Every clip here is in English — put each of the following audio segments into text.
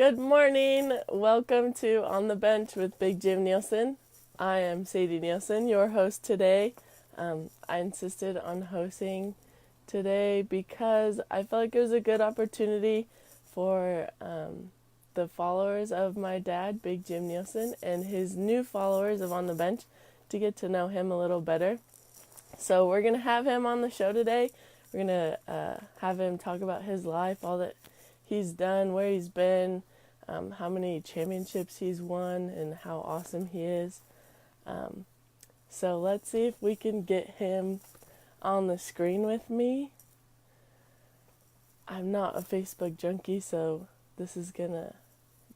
Good morning. Welcome to On the Bench with Big Jim Nielsen. I am Sadie Nielsen, your host today. I insisted on hosting today because I felt like it was a good opportunity for the followers of my dad, Big Jim Nielsen, and his new followers of On the Bench to get to know him a little better. So we're going to have him on the show today. We're going to have him talk about his life, all that he's done, where he's been, how many championships he's won, and how awesome he is. So let's see if we can get him on the screen with me. I'm not a Facebook junkie, so this is going to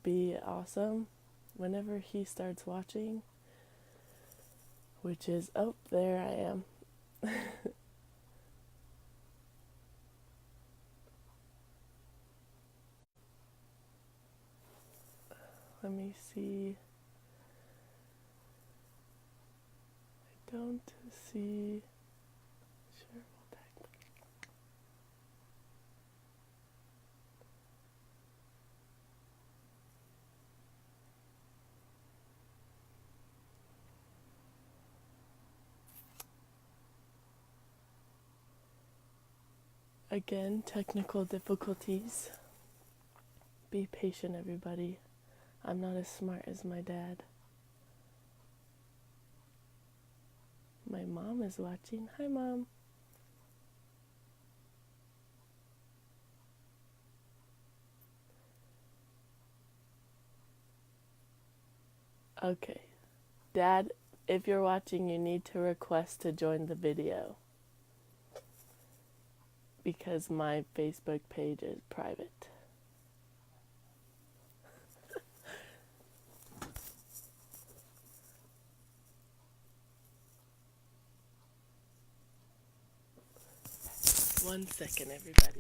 be awesome whenever he starts watching, which is, oh, there I am. Let me see. I don't see. Sure, we'll tag. Again, technical difficulties. Be patient, everybody. I'm not as smart as my dad. My mom is watching. Hi, Mom. Okay. Dad, if you're watching, you need to request to join the video because my Facebook page is private. One second, everybody.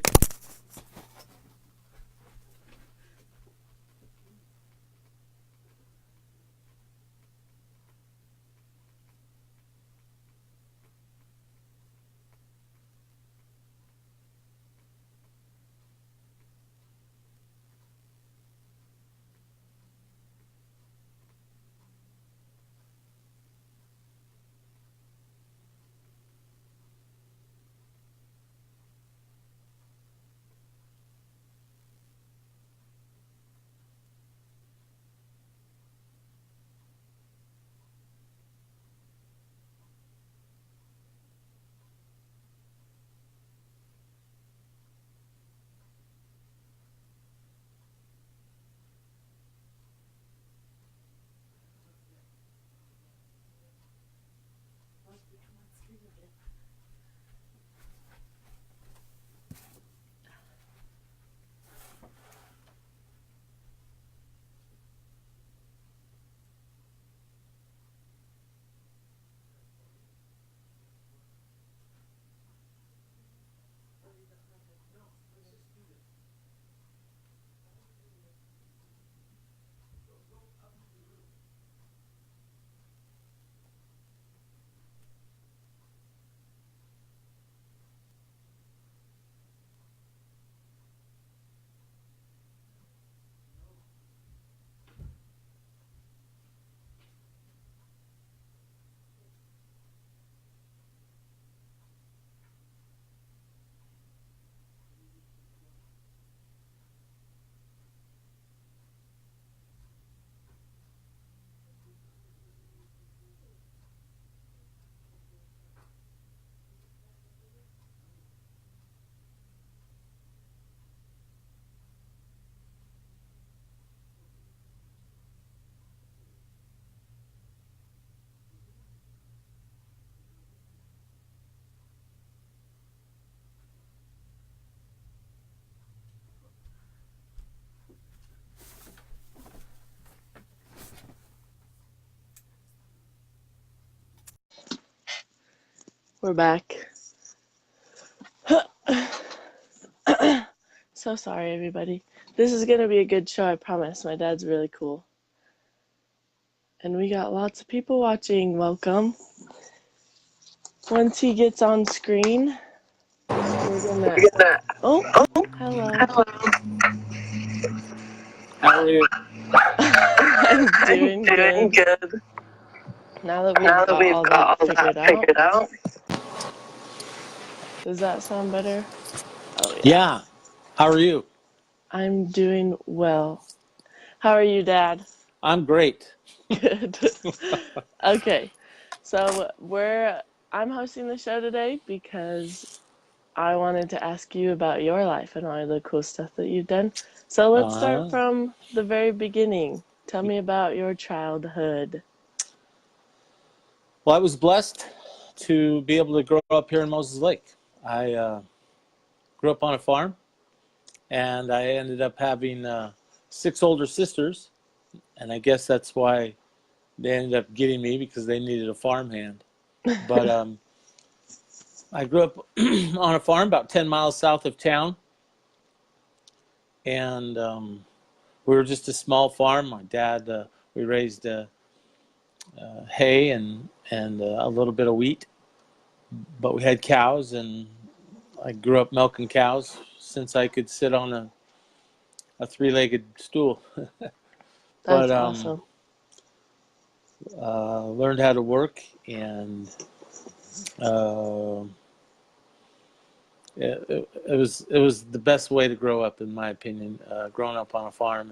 We're back. So sorry, everybody. This is going to be a good show, I promise. My dad's really cool. And we got lots of people watching. Welcome. Once he gets on screen, we're going to... Oh, hello. How are you? I'm I'm doing doing good. good. Now that we've Now that got we've all that got all figured that out, figured out. does that sound better? Oh, yeah. Yeah. How are you? I'm doing well. How are you, Dad? I'm great. Good. Okay. So I'm hosting the show today because I wanted to ask you about your life and all the cool stuff that you've done. So let's start Uh, from the very beginning. Tell me about your childhood. well, I was blessed to be able to grow up here in Moses Lake. I grew up on a farm, and I ended up having 6 older sisters, and I guess that's why they ended up getting me because they needed a farmhand. But I grew up on a farm about 10 miles south of town, and we were just a small farm. My dad, we raised hay and a little bit of wheat, but we had cows, and I grew up milking cows since I could sit on a three-legged stool. But That's awesome. learned how to work, and uh, it was the best way to grow up, in my opinion. Growing up on a farm,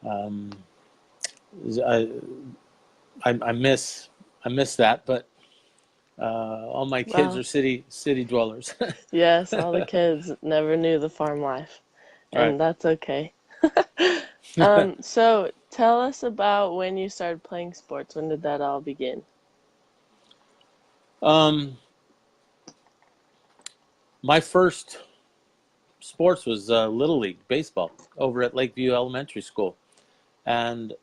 and I, I miss that, but all my kids Well, are city dwellers. yes, all the kids never knew the farm life, Right. and that's okay. So tell us about when you started playing sports. When did that all begin? um, my first sports was Little League baseball over at Lakeview Elementary School, and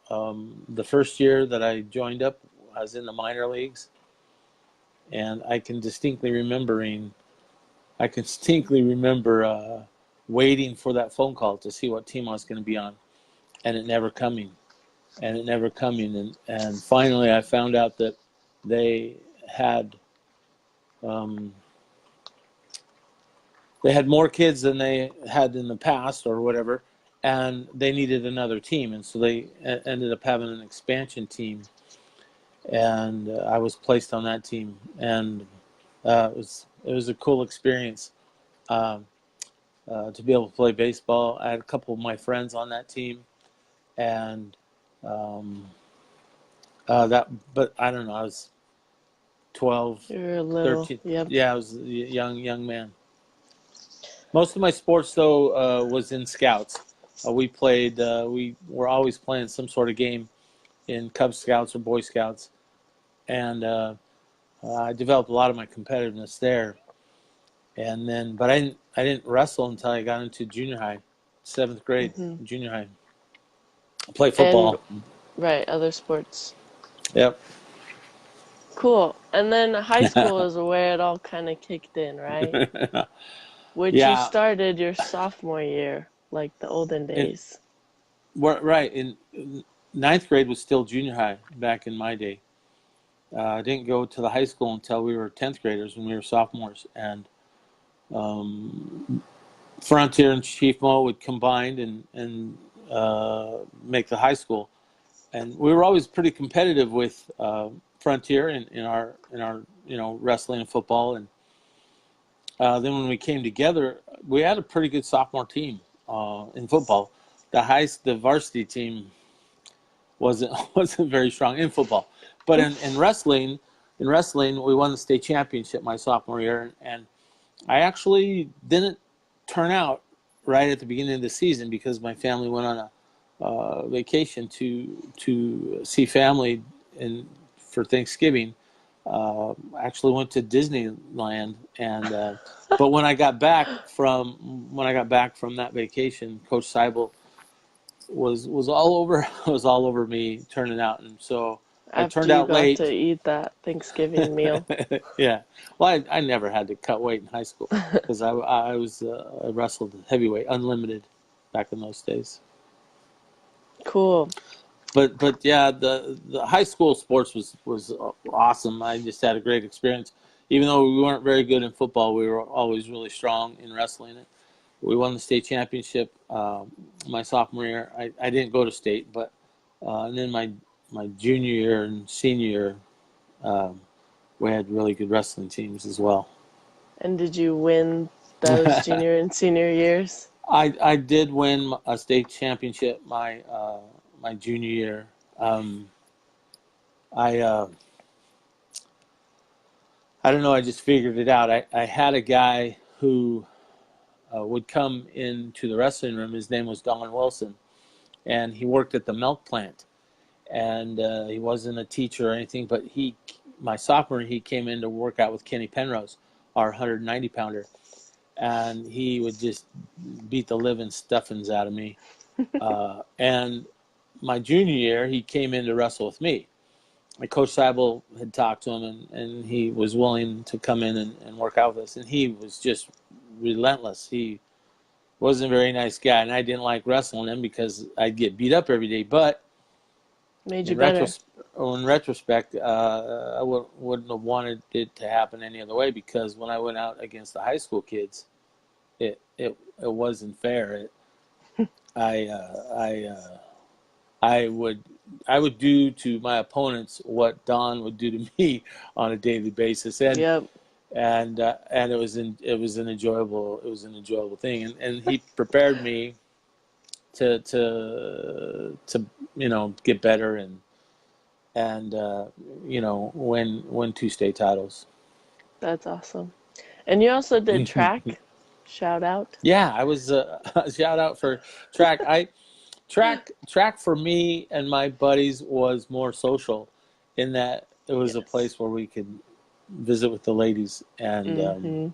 the first year that I joined up, I was in the minor leagues, and I can distinctly remember waiting for that phone call to see what team I was going to be on, and it never coming, and finally I found out that they had um, they had more kids than they had in the past or whatever, and they needed another team, and so they ended up having an expansion team, and I was placed on that team, and it was a cool experience um, to be able to play baseball. I had a couple of my friends on that team, and um, but I don't know, I was 12, You were little. 13. Yep. Yeah, I was a young man. Most of my sports, though, was in scouts. We were always playing some sort of game in Cub Scouts or Boy Scouts, and I developed a lot of my competitiveness there. And then, but I didn't wrestle until I got into junior high, 7th grade, Hmm. junior high. I played And football. right, other sports. Yep. Cool. And then high school is where it all kind of kicked in, right? Which you Yeah, started your sophomore year, like the olden and days. right in ninth grade was still junior high back in my day. I didn't go to the high school until we were 10th graders when we were sophomores, and um, Frontier and Chief Mo would combine and make the high school, and we were always pretty competitive with Frontier in our wrestling and football, and then when we came together, we had a pretty good sophomore team in football. The varsity team wasn't wasn't very strong in football, but in wrestling we won the state championship my sophomore year, and I actually didn't turn out right at the beginning of the season because my family went on a vacation to see family and for Thanksgiving. Actually went to Disneyland, and but when I got back from that vacation, Coach Seibel was all over was all over me turning out, and so I After turned you out got to late. eat that Thanksgiving meal. Yeah, well, I never had to cut weight in high school because I wrestled heavyweight unlimited back in those days. Cool. But yeah, the high school sports was awesome. I just had a great experience. Even though we weren't very good in football, we were always really strong in wrestling. we won the state championship my sophomore year. I didn't go to state, but and then my junior year and senior year, we had really good wrestling teams as well. And did you win those junior and senior years? I did win a state championship my junior year. I I don't know. I just figured it out. I had a guy who would come into the wrestling room. His name was Don Wilson, and he worked at the milk plant. And he wasn't a teacher or anything, but my sophomore, he came in to work out with Kenny Penrose, our 190 pounder, and he would just beat the living stuffings out of me. And my junior year, he came in to wrestle with me. Coach Seibel had talked to him, and he was willing to come in and work out with us. And he was just relentless. He wasn't a very nice guy, and I didn't like wrestling him because I'd get beat up every day. But made you better. In retrospect, I wouldn't have wanted it to happen any other way, because when I went out against the high school kids, it wasn't fair. I would do to my opponents what Don would do to me on a daily basis, and Yep. and it was an enjoyable thing, and he prepared me to get better and win 2 state titles. That's awesome. And you also did track. Shout out. Yeah, I was shout out for track. Track for me and my buddies was more social, in that it was a place where we could visit with the ladies, and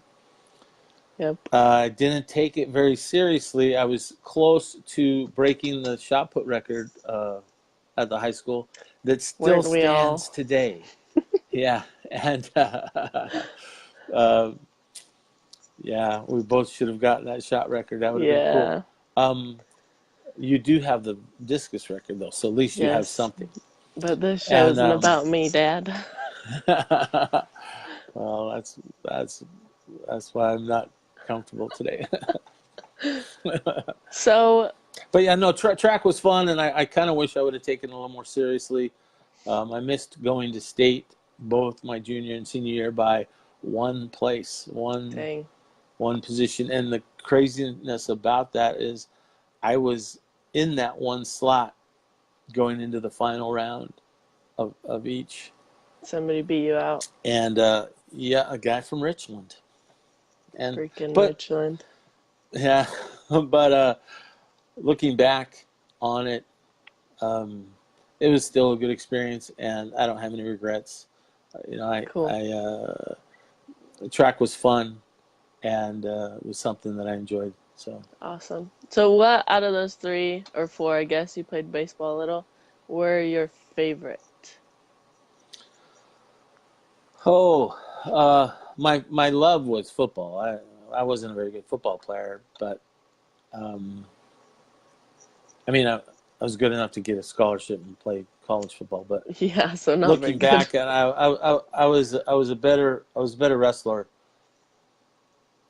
Yep. I didn't take it very seriously. I was close to breaking the shot put record at the high school that still stands today. Yeah, and yeah, we both should have gotten that shot record. That would have been cool. You do have the discus record, though, so at least you have something. But this show isn't about me, Dad. Well, that's why I'm not comfortable today. So. But yeah, no, track was fun, and I kind of wish I would have taken it a little more seriously. I missed going to state both my junior and senior year by one place, one position, and the craziness about that is I was in that one slot going into the final round of each. Somebody beat you out. And yeah, a guy from Richland. And Richland. Yeah, but looking back on it, it was still a good experience, and I don't have any regrets. The track was fun, and it was something that I enjoyed. So awesome. So what out of those 3 or 4, I guess you played baseball a little, were your favorite? Oh, my love was football. I wasn't a very good football player, but I was good enough to get a scholarship and play college football. But yeah, so not looking back, and I was a better wrestler.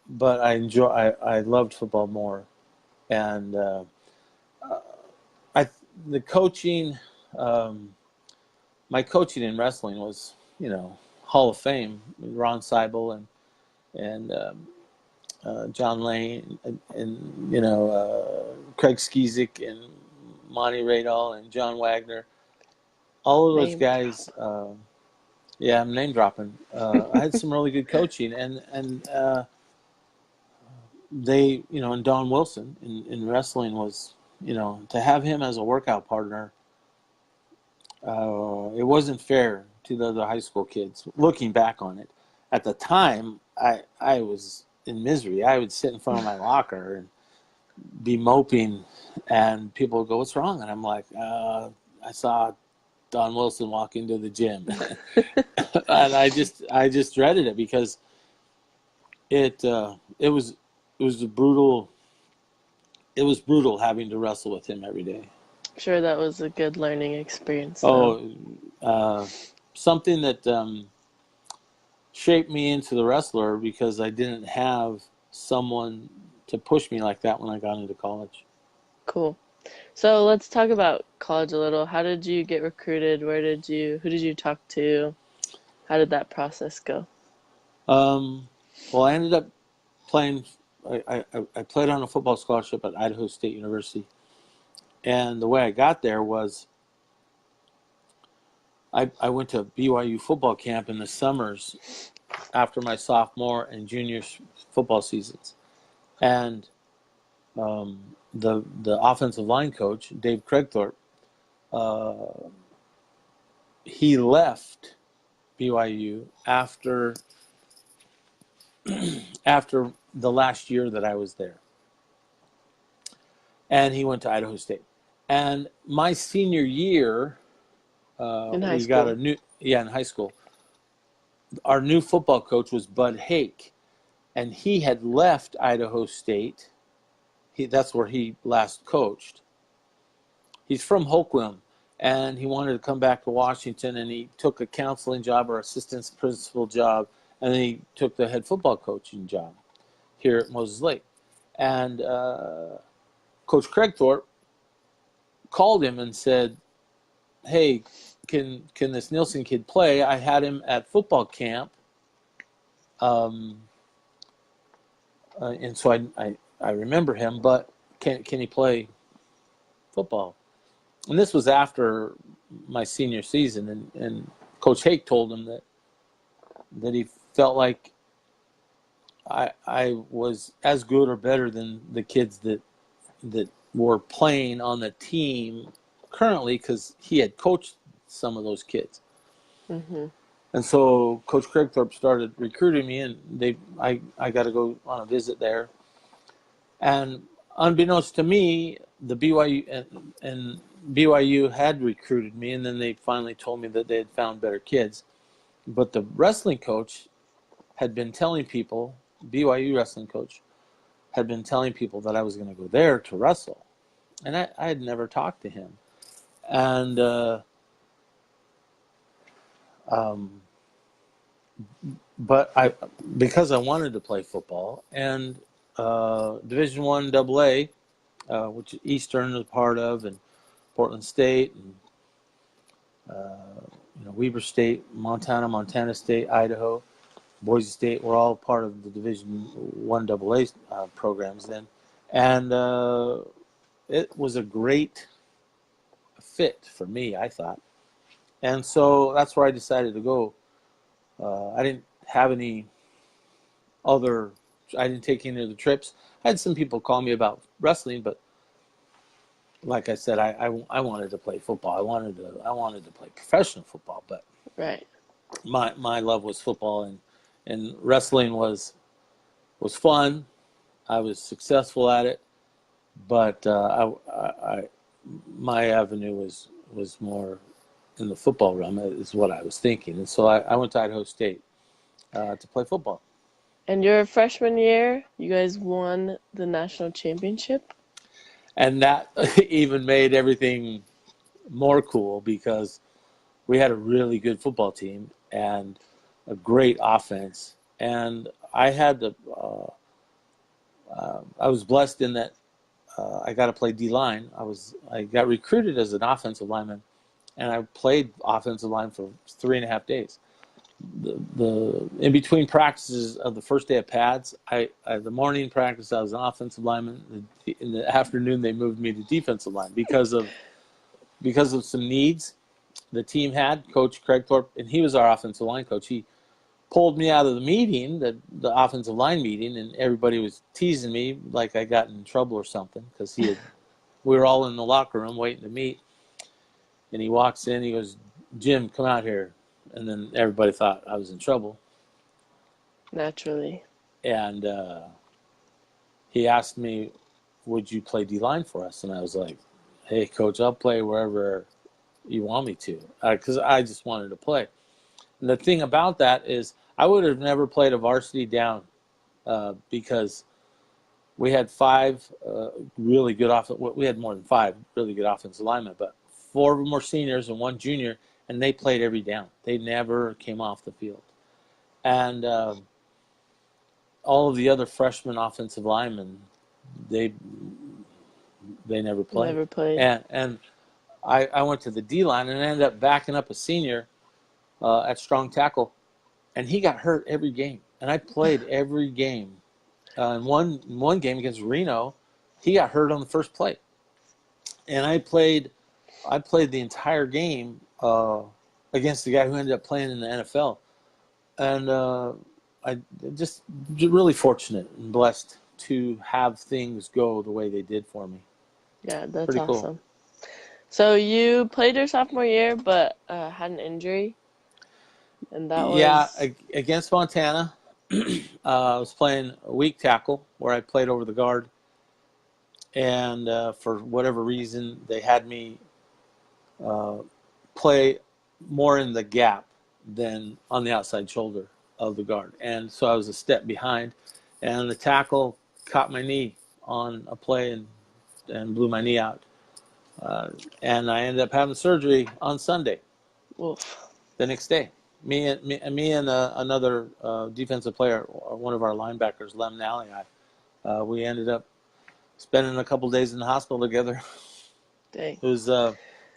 But I loved football more, and the coaching, my coaching in wrestling was, Hall of Fame. Ron Seibel and John Lane and Craig Skizik and Monty Radall and John Wagner, all of those guys. Yeah, I'm name dropping. I had some really good coaching, and they, and Don Wilson in wrestling was, to have him as a workout partner, it wasn't fair to the other high school kids. Looking back on it, at the time, I was in misery. I would sit in front of my locker and be moping, and people would go, "What's wrong?" And I'm like, "I saw Don Wilson walk into the gym," and I just dreaded it, because it was brutal. It was brutal having to wrestle with him every day. Sure, that was a good learning experience. Though. Something that shaped me into the wrestler, because I didn't have someone to push me like that when I got into college. Cool. So let's talk about college a little. How did you get recruited? Who did you talk to? How did that process go? Well, I ended up playing. I played on a football scholarship at Idaho State University, and the way I got there was I went to BYU football camp in the summers after my sophomore and junior football seasons, and the offensive line coach Dave Craigthorpe, uh, he left BYU after the last year that I was there, and he went to Idaho State. And my senior year, In high we got school. a new in high school. Our new football coach was Bud Hake, and he had left Idaho State. That's where he last coached. He's from Hoquiam, and he wanted to come back to Washington, and he took a counseling job or assistant principal job, and then he took the head football coaching job here at Moses Lake. And Coach Craigthorpe called him and said, "Hey, can this Nielsen kid play? I had him at football camp, and so I remember him, but can he play football?" And this was after my senior season, and Coach Hake told him that he felt like I was as good or better than the kids that were playing on the team currently, because he had coached some of those kids. Mm-hmm. And so Coach Craigthorpe started recruiting me, and I got to go on a visit there. And unbeknownst to me, the BYU and BYU had recruited me, and then they finally told me that they had found better kids. But the wrestling coach had been telling people, BYU wrestling coach, had been telling people that I was going to go there to wrestle. And I had never talked to him. And but because I wanted to play football, and Division I AA, which Eastern is a part of, and Portland State, and Weber State, Montana State, Idaho, Boise State were all part of the Division I AA programs then, and it was a great fit for me, I thought, and so that's where I decided to go. I didn't have any other. I didn't take any of the trips. I had some people call me about wrestling, but like I said, I wanted to play football. I wanted to play professional football, but Right. my love was football, and wrestling was fun. I was successful at it, but my avenue was more in the football realm, is what I was thinking, and so I went to Idaho State to play football. And your freshman year, you guys won the national championship? And that even made everything more cool, because we had a really good football team and a great offense. And I had I was blessed in that I got to play D-line. I got recruited as an offensive lineman, and I played offensive line for 3.5 days. The in between practices of the first day of pads, the morning practice I was an offensive lineman. In the afternoon they moved me to defensive line because of some needs the team had. Coach Craigthorpe, and he was our offensive line coach. He pulled me out of the meeting, the offensive line meeting, and everybody was teasing me like I got in trouble or something, because we were all in the locker room waiting to meet, and he walks in, he goes, "Jim, come out here." And then everybody thought I was in trouble. Naturally. And he asked me, "Would you play D-line for us?" And I was like, "Hey, Coach, I'll play wherever you want me to," because I just wanted to play. And the thing about that is I would have never played a varsity down because we had 5 really good we had more than 5 really good offensive linemen, but 4 of them were seniors and 1 junior, and they played every down. They never came off the field. And all of the other freshman offensive linemen they never played. Never played. And I went to the D line and ended up backing up a senior at strong tackle, and he got hurt every game, and I played every game. In one game against Reno, he got hurt on the first play, and I played the entire game against the guy who ended up playing in the NFL, and I just really fortunate and blessed to have things go the way they did for me. Yeah, that's Pretty awesome. cool. So you played your sophomore year, but had an injury, and that Yeah, was against Montana, I was playing a weak tackle where I played over the guard, and for whatever reason, they had me play more in the gap than on the outside shoulder of the guard. And so I was a step behind, and the tackle caught my knee on a play and blew my knee out. And I ended up having surgery on Sunday, oof. the next day. Me and another defensive player, one of our linebackers, Lem Nally, we ended up spending a couple days in the hospital together. Dang. It was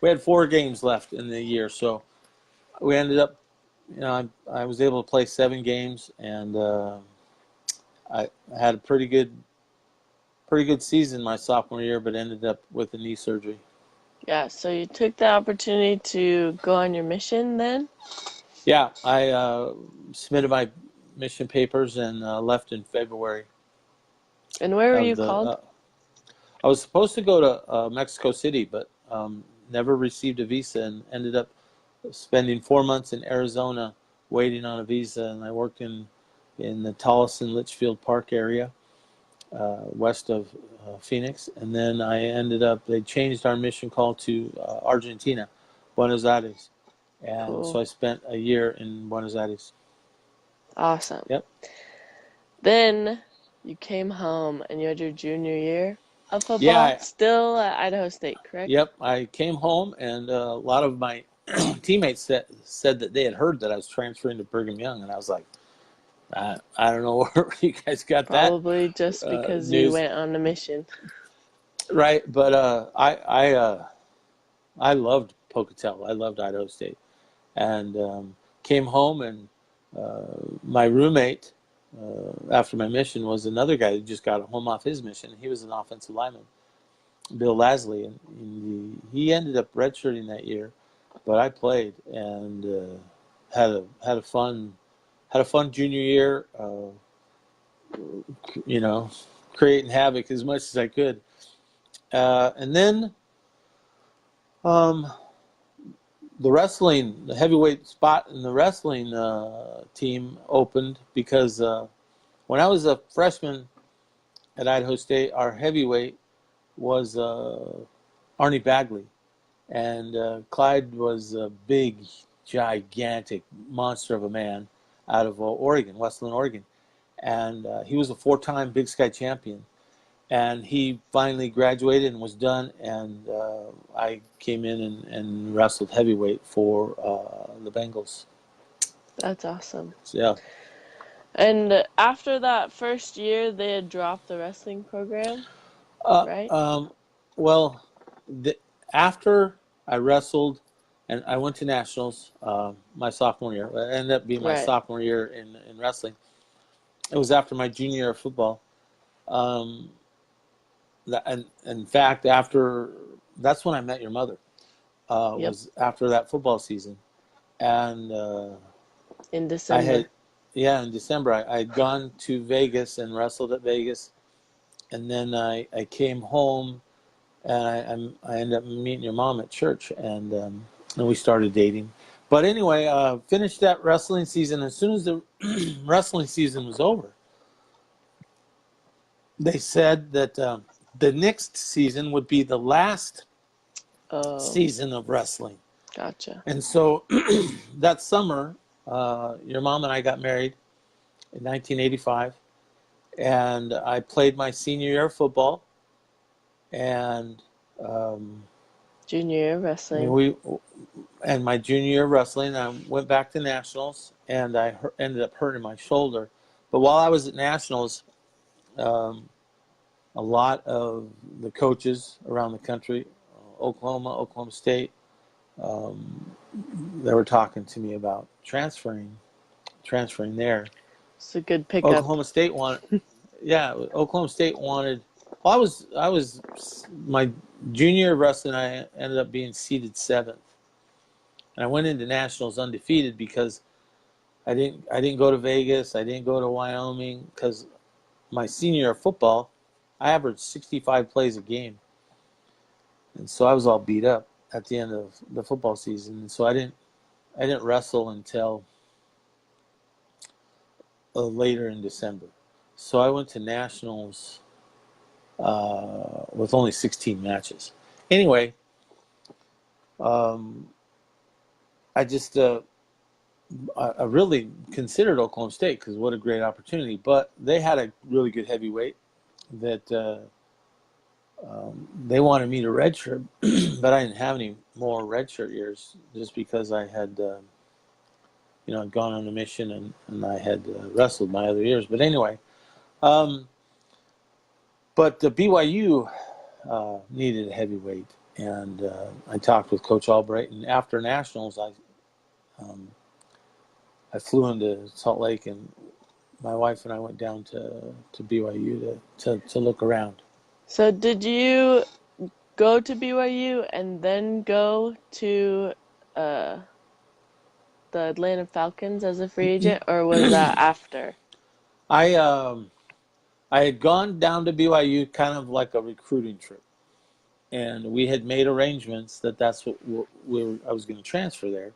we had 4 games left in the year, so we ended up, I was able to play 7 games, and I had a pretty good season my sophomore year, but ended up with a knee surgery. Yeah, so you took the opportunity to go on your mission then? Yeah, I submitted my mission papers and left in February. And where were you called? I was supposed to go to Mexico City, but never received a visa and ended up spending 4 months in Arizona waiting on a visa. And I worked in the Tolleson-Litchfield Park area, west of Phoenix. And then they changed our mission call to Argentina, Buenos Aires. And Cool. so I spent a year in Buenos Aires. Awesome. Yep. Then you came home and you had your junior year of football, Yeah. still at Idaho State, correct? Yep. I came home, and a lot of my teammates said that they had heard that I was transferring to Brigham Young, and I was like, I don't know where you guys got Probably just because you news. went on a mission. Right, but I loved Pocatello. I loved Idaho State, and came home, and my roommate after my mission was another guy who just got home off his mission. He was an offensive lineman, Bill Lasley, and he ended up redshirting that year, but I played and had a fun junior year. Creating havoc as much as I could, and then the heavyweight spot in the wrestling team opened because when I was a freshman at Idaho State, our heavyweight was Arnie Bagley, and Clyde was a big, gigantic monster of a man out of Oregon, Westland, Oregon, and he was a 4-time Big Sky champion. And he finally graduated and was done, and I came in and wrestled heavyweight for the Bengals. That's awesome. So, yeah. And after that first year, they had dropped the wrestling program, right? Well, after I wrestled, and I went to nationals my sophomore year. It ended up being my Right. sophomore year in wrestling. It was after my junior year of football. And in fact, that's when I met your mother. Yep. Was after that football season, and In December. in December, I had gone to Vegas and wrestled at Vegas, and then I came home, and I ended up meeting your mom at church, and we started dating. But anyway, finished that wrestling season. As soon as the wrestling season was over, they said that the next season would be the last season of wrestling. Gotcha. And so that summer, your mom and I got married in 1985, and I played my senior year of football, and junior year wrestling. And my junior year of wrestling, I went back to nationals, and I ended up hurting my shoulder. But while I was at nationals, a lot of the coaches around the country, Oklahoma State, they were talking to me about transferring there. It's a good pickup. Oklahoma State wanted, yeah, Oklahoma State wanted. Well, I was my junior year of wrestling. I ended up being seeded 7th, and I went into nationals undefeated because I didn't go to Vegas. I didn't go to Wyoming because my senior year of football, I averaged 65 plays a game, and so I was all beat up at the end of the football season. And so I didn't wrestle until later in December. So I went to nationals with only 16 matches. Anyway, I just I really considered Oklahoma State because what a great opportunity. But they had a really good heavyweight that they wanted me to redshirt, but I didn't have any more redshirt years just because I had gone on a mission and I had wrestled my other years. But anyway, but the BYU needed a heavyweight, and I talked with Coach Albright, and after nationals, I flew into Salt Lake, and my wife and I went down to BYU to look around. So did you go to BYU and then go to the Atlanta Falcons as a free agent, or was that after? I had gone down to BYU kind of like a recruiting trip, and we had made arrangements that's what I was going to transfer there,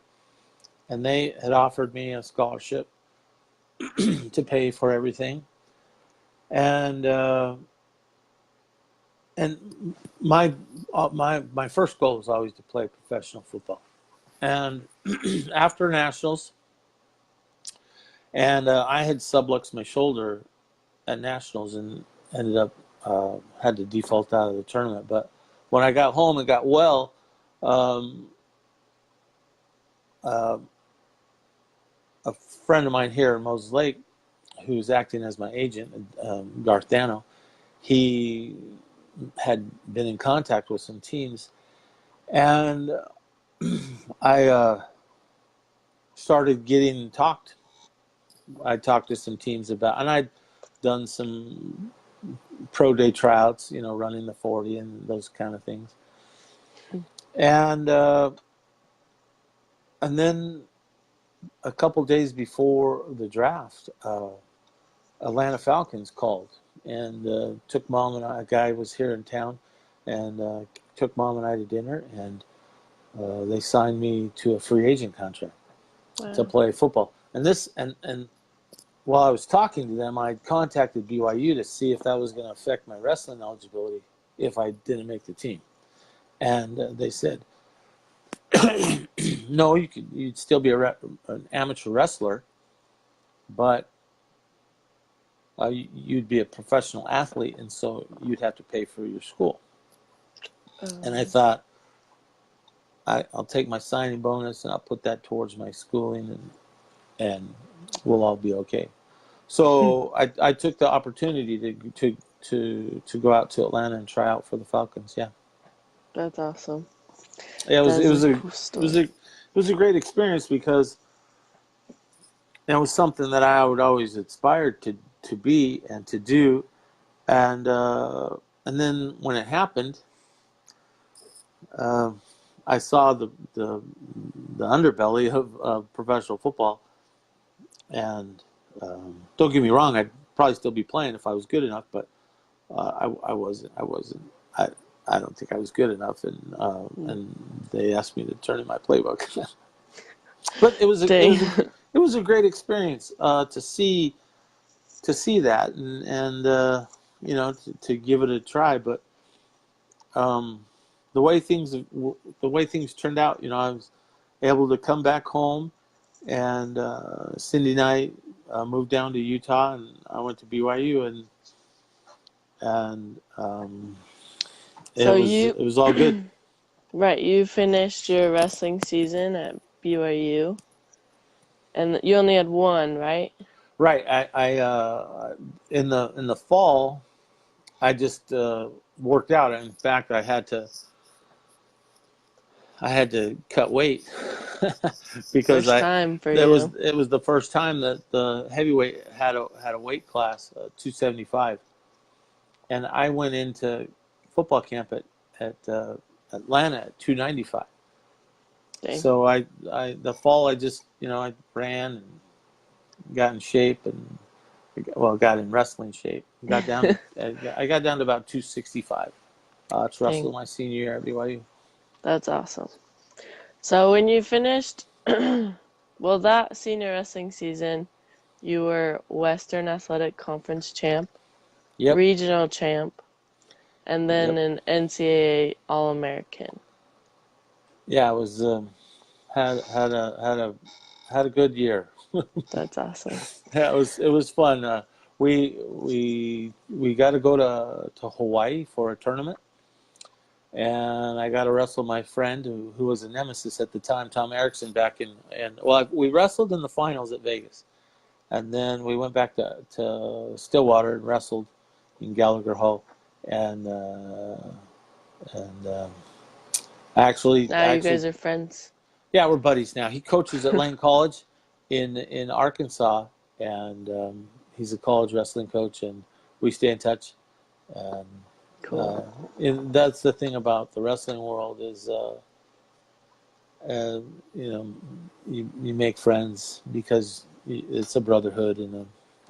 and they had offered me a scholarship to pay for everything, and my first goal was always to play professional football, and after nationals, and I had subluxed my shoulder at nationals and ended up had to default out of the tournament. But when I got home and got well, a friend of mine here in Moses Lake, who's acting as my agent, Garth Dano, he had been in contact with some teams, and I started getting talked. I talked to some teams about, and I'd done some pro day tryouts, running the 40 and those kind of things. And then a couple days before the draft, Atlanta Falcons called and took Mom and I. A guy was here in town, and took Mom and I to dinner, and they signed me to a free agent contract to play football. And while I was talking to them, I contacted BYU to see if that was going to affect my wrestling eligibility if I didn't make the team. And they said, no, you'd still be an amateur wrestler, but you'd be a professional athlete, and so you'd have to pay for your school. And I thought, I'll take my signing bonus and I'll put that towards my schooling, and we'll all be okay. So I took the opportunity to go out to Atlanta and try out for the Falcons. Yeah, That's awesome. yeah, It was a great experience because it was something that I would always aspire to be and to do, and then when it happened, I saw the underbelly of professional football, and don't get me wrong, I'd probably still be playing if I was good enough, but I wasn't. I don't think I was good enough, and they asked me to turn in my playbook. But it was a great experience to see that and to give it a try. But the way things turned out, I was able to come back home, and Cindy and I moved down to Utah, and I went to BYU, and it was all good. Right, you finished your wrestling season at BYU, and you only had one, right? Right. I in the fall, I just worked out. In fact, I had to cut weight because First time for you. it was the first time that the heavyweight had a weight class, 275, and I went into football camp at Atlanta at 295. Dang. So the fall I just I ran and got in shape and got in wrestling shape. I got down to about 265. To Dang. wrestle my senior year at BYU. That's awesome. So when you finished, well, that senior wrestling season, you were Western Athletic Conference champ, Yep, regional champ, and then yep. an NCAA All-American. Yeah, I was had a good year. That's awesome. Yeah, it was fun. We got to go to Hawaii for a tournament, and I got to wrestle my friend who was a nemesis at the time, Tom Erickson, back we wrestled in the finals at Vegas, and then we went back to Stillwater and wrestled in Gallagher Hall, and and Now you actually guys are friends. yeah, we're buddies now. He coaches at Lane College in Arkansas, and he's a college wrestling coach, and we stay in touch. And, uh, Cool. and that's the thing about the wrestling world is, you make friends because it's a brotherhood and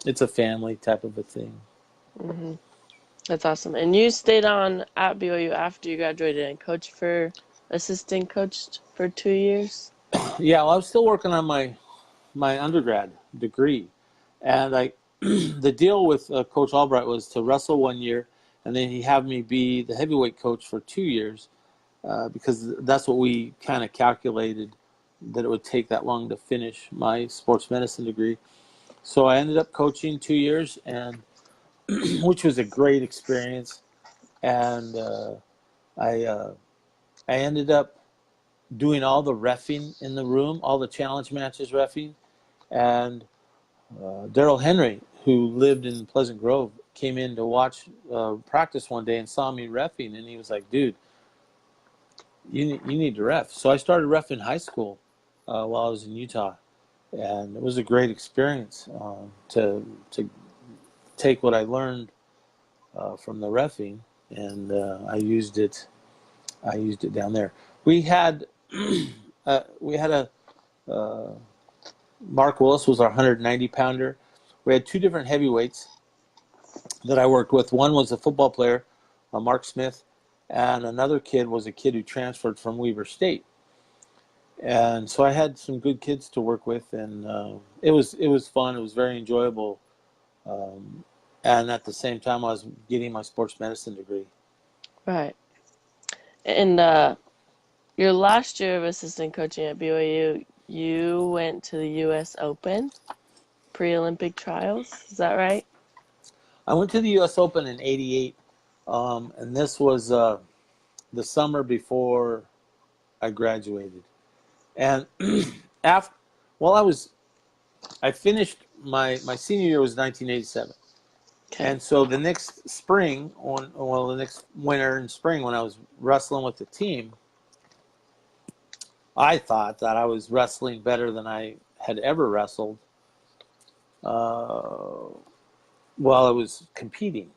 it's a family type of a thing. hmm That's awesome. And you stayed on at BYU after you graduated and assistant coached for 2 years? Yeah, well, I was still working on my undergrad degree, and the deal with Coach Albright was to wrestle 1 year, and then he had me be the heavyweight coach for 2 years, because that's what we kind of calculated that it would take that long to finish my sports medicine degree. So I ended up coaching 2 years, and which was a great experience, and I uh, I ended up doing all the reffing in the room, all the challenge matches reffing, and Daryl Henry, who lived in Pleasant Grove, came in to watch practice one day and saw me reffing, and he was like, "Dude, you need to ref." So I started ref in high school while I was in Utah, and it was a great experience to take what I learned from the reffing, and I used it down there. We had we had a uh, Mark Willis was our 190 pounder. We had two different heavyweights that I worked with. One was a football player, Mark Smith, and another kid was a kid who transferred from Weber State. And so I had some good kids to work with, and it was fun. It was very enjoyable, um, and at the same time, I was getting my sports medicine degree. Right. And your last year of assistant coaching at BYU, you went to the U.S. Open pre-Olympic trials. Is that right? I went to the U.S. Open in '88, and this was the summer before I graduated. And after, well, I finished my senior year was 1987. Okay. And so the next spring, the next winter and spring, when I was wrestling with the team, I thought that I was wrestling better than I had ever wrestled uh, while I was competing.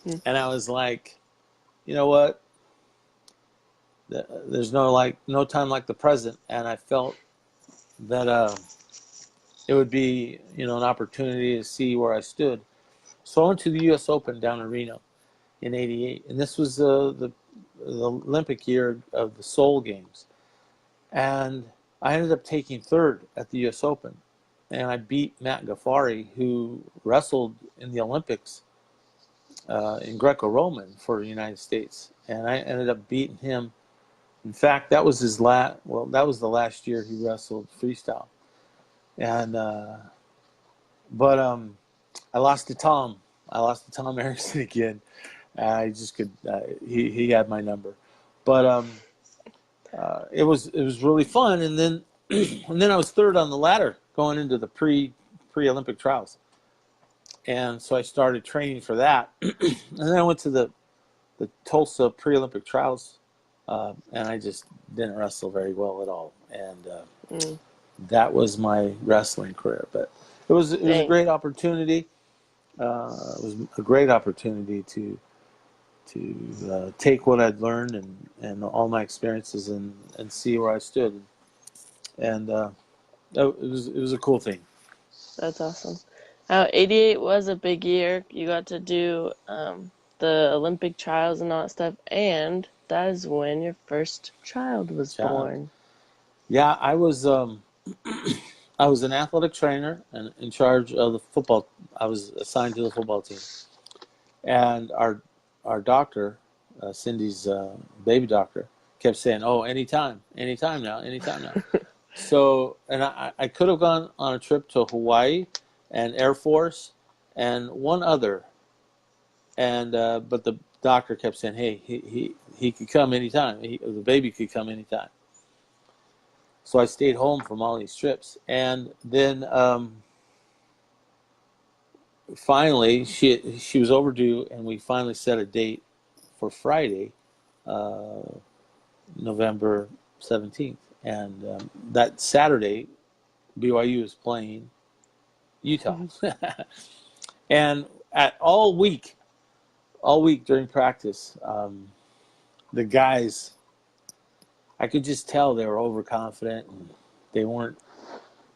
hmm And I was like, you know what? There's no time like the present. And I felt that it would be an opportunity to see where I stood. So I went to the U.S. Open down in Reno in '88, and this was the Olympic year of the Seoul Games, and I ended up taking third at the U.S. Open, and I beat Matt Gaffari, who wrestled in the Olympics in Greco-Roman for the United States, and I ended up beating him. In fact, that was that was the last year he wrestled freestyle, and but I lost to Tom. I lost to Tom Erickson again. I just could. He had my number, but it was really fun. And then and then I was third on the ladder going into the pre Olympic trials. And so I started training for that. And then I went to the Tulsa pre-Olympic trials, and I just didn't wrestle very well at all. And that was my wrestling career. But it was a Dang. great opportunity. It was a great opportunity to take what I'd learned and all my experiences and see where I stood. And it was a cool thing. That's awesome. 88 was a big year. You got to do the Olympic trials and all that stuff, and that is when your first child was Child. born. Yeah, I was I was an athletic trainer and in charge of the football. I was assigned to the football team, and our doctor, Cindy's baby doctor, kept saying, "Oh, anytime now, anytime now." So, and I could have gone on a trip to Hawaii and Air Force and one other, and but the doctor kept saying, "Hey, he could come anytime. The baby could come anytime." So I stayed home from all these trips, and then finally she was overdue, and we finally set a date for Friday, uh, November 17th, and that Saturday BYU was playing Utah. And at all week during practice, the guys, I could just tell they were overconfident, and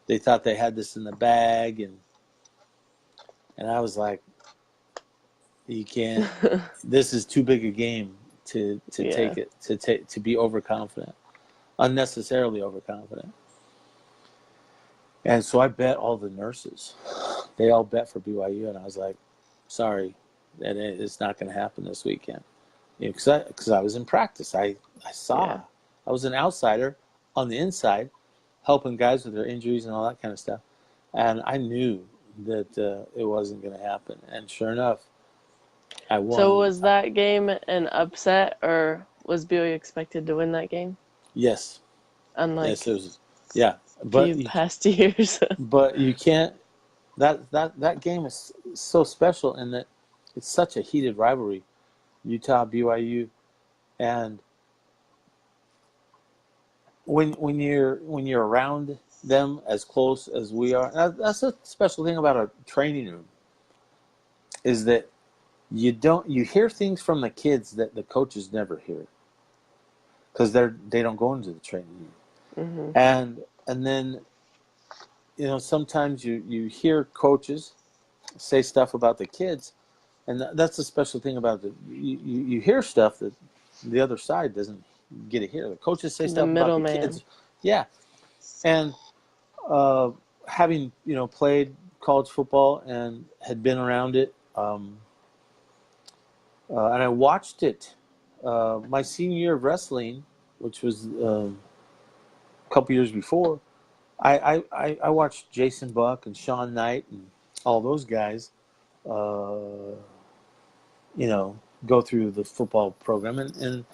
they thought they had this in the bag, and I was like, you can't, this is too big a game to take it, to be overconfident, unnecessarily overconfident. And so I bet all the nurses, they all bet for BYU, and I was like, sorry, that it's not going to happen this weekend. Because I was in practice. I saw. Yeah. I was an outsider on the inside, helping guys with their injuries and all that kind of stuff. And I knew that it wasn't going to happen. And sure enough, I won. So was that game an upset, or was BYU expected to win that game? Yes. Unlike yes, it was. Yeah, few past years. But you can't. That game is so special in that it's such a heated rivalry, Utah BYU, and when you're around them as close as we are, that's a special thing about a training room, is that you hear things from the kids that the coaches never hear, because they don't go into the training room, and then sometimes you hear coaches say stuff about the kids, and that's the special thing about you hear stuff that the other side doesn't get to hear. The coaches say stuff about the kids. Yeah. And having played college football and had been around it, and I watched it my senior year of wrestling, which was a couple years before. I watched Jason Buck and Sean Knight and all those guys, go through the football program, and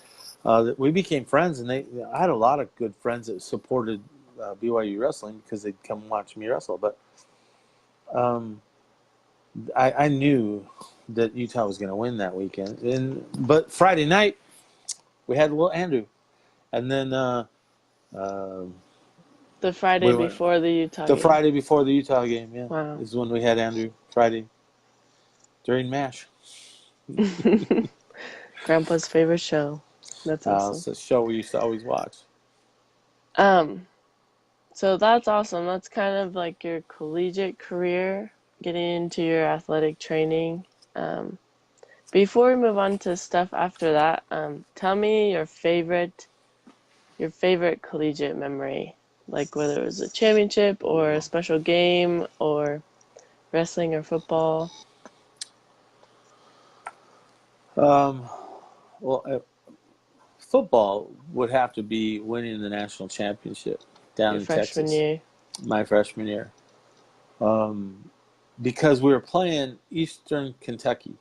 we became friends. And I had a lot of good friends that supported BYU wrestling because they'd come watch me wrestle. But I knew that Utah was going to win that weekend. But Friday night we had little Andrew, and then the Friday before the Utah game. The Friday before the Utah game, yeah. Wow. Is when we had Andrew, Friday, during MASH. Grandpa's favorite show. That's awesome. It's a show we used to always watch. So that's awesome. That's kind of like your collegiate career, getting into your athletic training. Before we move on to stuff after that, tell me your favorite collegiate memory, like whether it was a championship or a special game or wrestling or football. Football would have to be winning the national championship down in Texas. My freshman year. Because we were playing Eastern Kentucky,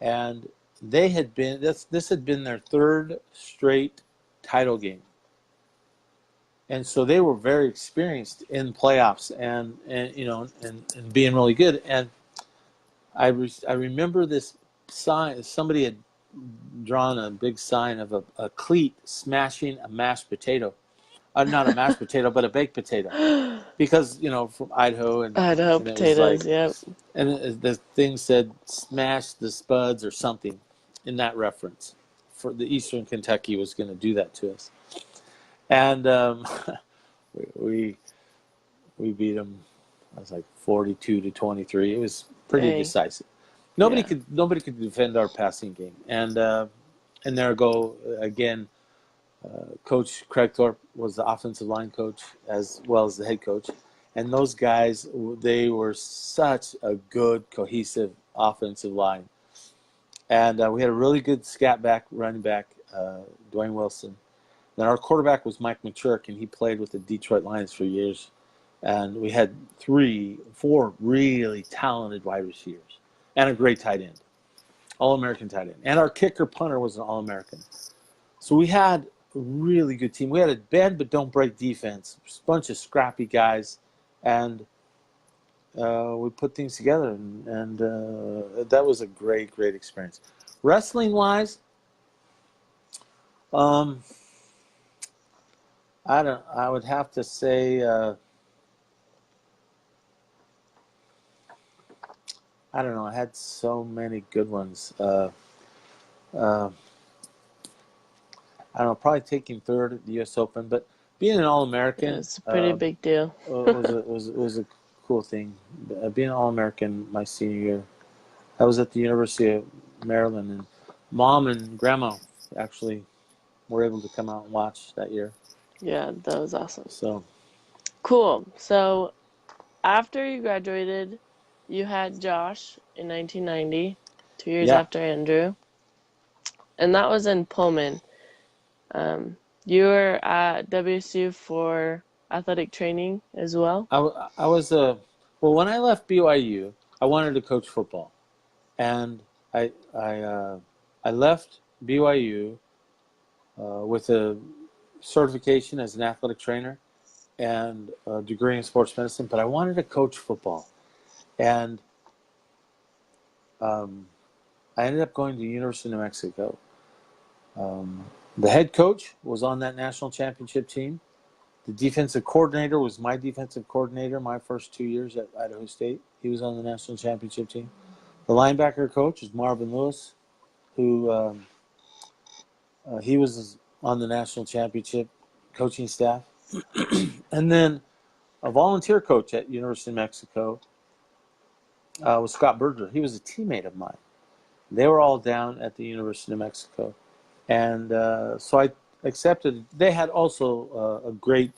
and this had been their third straight title game. And so they were very experienced in playoffs and being really good. And I remember this sign. Somebody had drawn a big sign of a cleat smashing a mashed potato. Not a mashed potato, but a baked potato. Because, from Idaho, Idaho and it was like, potatoes, yep. and the thing said, smash the spuds or something in that reference. For the Eastern Kentucky was going to do that to us. And we beat them. I was like 42-23. It was pretty Dang. decisive. Nobody Yeah. could defend our passing game. And there I go again. Coach Craig Thorpe was the offensive line coach as well as the head coach. And those guys, they were such a good, cohesive offensive line. And we had a really good scat back, running back, Dwayne Wilson. Then our quarterback was Mike Maturk, and he played with the Detroit Lions for years. And we had 4 really talented wide receivers and a great tight end, All-American tight end. And our kicker punter was an All-American. So we had a really good team. We had a bend but don't break defense, a bunch of scrappy guys, and we put things together, and that was a great experience. Wrestling-wise, I would have to say, I don't know. I had so many good ones. I don't know. Probably taking third at the U.S. Open, but being an Yeah, All-American it's a pretty big deal. was a cool thing. Being an All-American my senior year, I was at the University of Maryland, and Mom and Grandma actually were able to come out and watch that year. Yeah, that was awesome. So Cool. So after you graduated, you had Josh in 1990, 2 years yeah, after Andrew, and that was in Pullman. You were at WSU for athletic training as well. I was well when I left BYU, I wanted to coach football, and I left BYU with a certification as an athletic trainer and a degree in sports medicine, but I wanted to coach football, and I ended up going to the University of New Mexico. The head coach was on that national championship team. The defensive coordinator was my defensive coordinator my first 2 years at Idaho State. He was on the national championship team. The linebacker coach is Marvin Lewis, who he was on the national championship coaching staff. And then a volunteer coach at University of Mexico was Scott Berger. He was a teammate of mine. They were all down at the University of Mexico. And so I accepted. They had also a great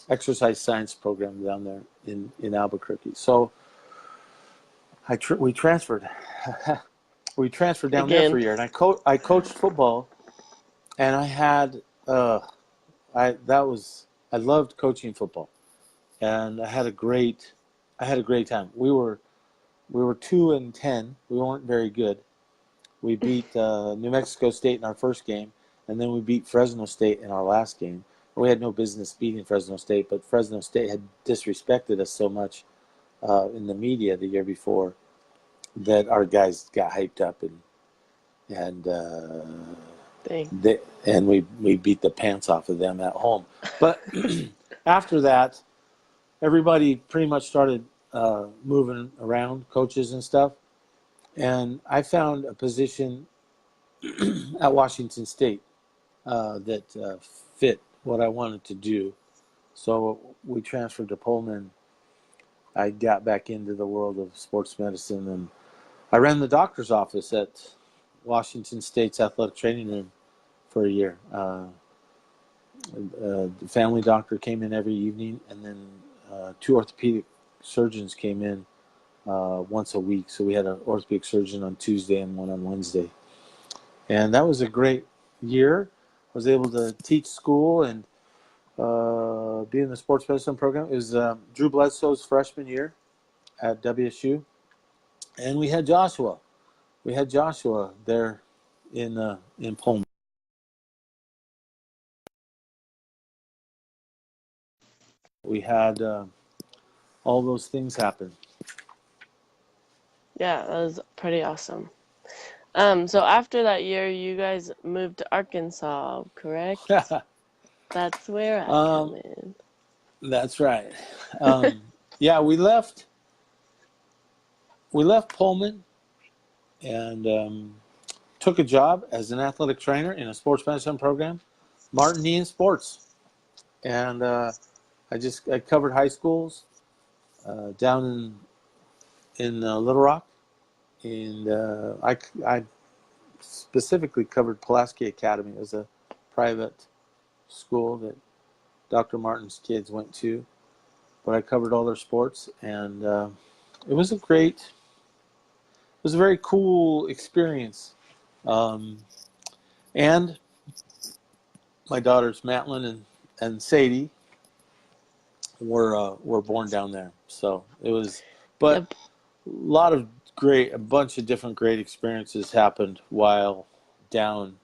exercise science program down there in Albuquerque. So we transferred. We transferred down there for a Again, year, and I coached football, and I had I loved coaching football, and I had a great time. We were 2-10. We weren't very good. We beat New Mexico State in our first game, and then we beat Fresno State in our last game. We had no business beating Fresno State, but Fresno State had disrespected us so much in the media the year before that our guys got hyped up, and dang. we beat the pants off of them at home. But after that, everybody pretty much started moving around, coaches and stuff, and I found a position at Washington State that fit what I wanted to do. So we transferred to Pullman. I got back into the world of sports medicine, and I ran the doctor's office at Washington State's athletic training room for a year. The family doctor came in every evening, and then 2 orthopedic surgeons came in once a week. So we had an orthopedic surgeon on Tuesday and one on Wednesday. And that was a great year. I was able to teach school and be in the sports medicine program. It was Drew Bledsoe's freshman year at WSU. And we had Joshua. We had Joshua there in Pullman. We had all those things happen. Yeah, that was pretty awesome. So after that year, you guys moved to Arkansas, correct? That's where I come um, in. that's right. Yeah, we left Pullman and took a job as an athletic trainer in a sports medicine program, Martin Ian Sports, and I covered high schools down in Little Rock, and I specifically covered Pulaski Academy. It was a private school that Dr. Martin's kids went to, but I covered all their sports, and it was a very cool experience. Um, and my daughters Madeline and Sadie were born down there, so it was. But Yep, a bunch of different great experiences happened while down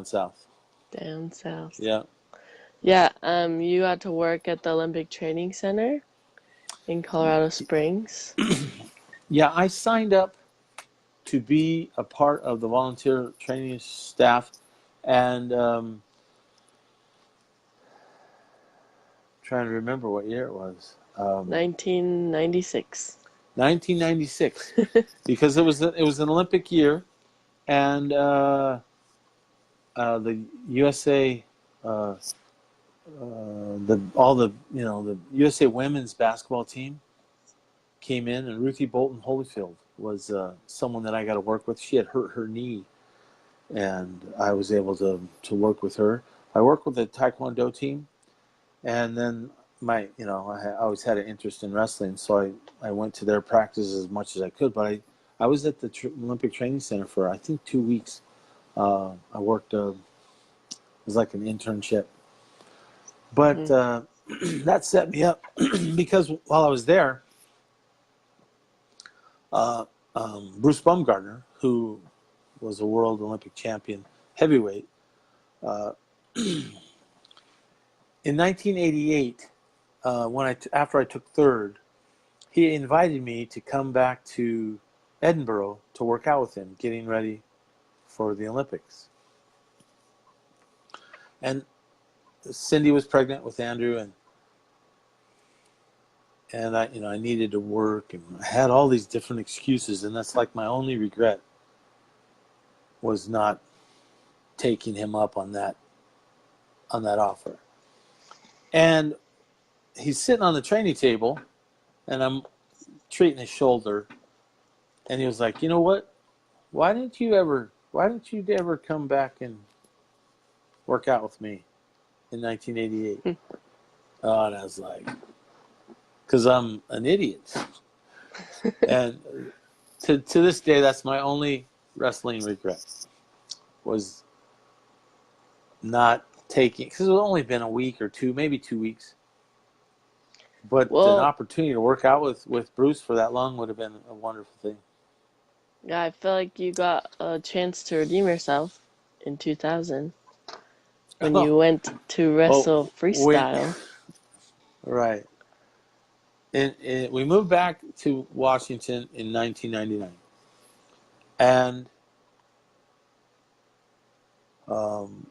south. down south. Yeah, Yeah, you got to work at the Olympic Training Center in Colorado Springs. yeah. I signed up to be a part of the volunteer training staff, and trying to remember what year it was. 1996. 1996, because it was an Olympic year, and the USA, the USA women's basketball team came in, and Ruthie Bolton Holyfield was someone that I got to work with. She had hurt her knee, and I was able to work with her. I worked with the Taekwondo team, and then I always had an interest in wrestling, so I went to their practices as much as I could. But I was at the Olympic Training Center for I think 2 weeks. I worked. It was like an internship, but Mm-hmm. that set me up because while I was there, uh, Bruce Baumgartner, who was a world Olympic champion heavyweight, uh, in 1988, after I took third, he invited me to come back to Edinburgh to work out with him, getting ready for the Olympics. And Cindy was pregnant with Andrew, and I needed to work, and I had all these different excuses, and that's like my only regret was not taking him up on that offer. And he's sitting on the training table, and I'm treating his shoulder, and he was like, "You know what? Why didn't you ever come back and work out with me in 1988?" Oh, and I was like, "Because I'm an idiot." And to this day, that's my only wrestling regret, was not taking, because it's only been a week or two, maybe 2 weeks. But an Well, opportunity to work out with Bruce for that long would have been a wonderful thing. yeah, I feel like you got a chance to redeem yourself in 2000 when you went to Oh, wrestle when freestyle. right, and we moved back to Washington in 1999, and um,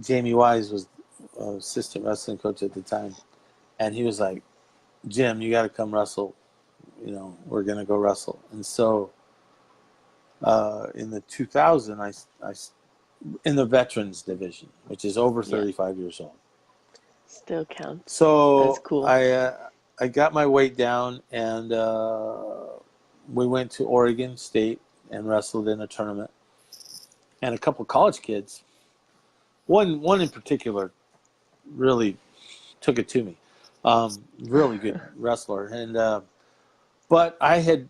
Jamie Wise was assistant wrestling coach at the time, and he was like, "Jim, you got to come wrestle. We're gonna go wrestle." And so in the 2000, I in the veterans division, which is over Yeah, 35 years old. still counts. That's So cool. I got my weight down, and we went to Oregon State and wrestled in a tournament. And a couple of college kids, one in particular, really took it to me. Really good wrestler, and but I had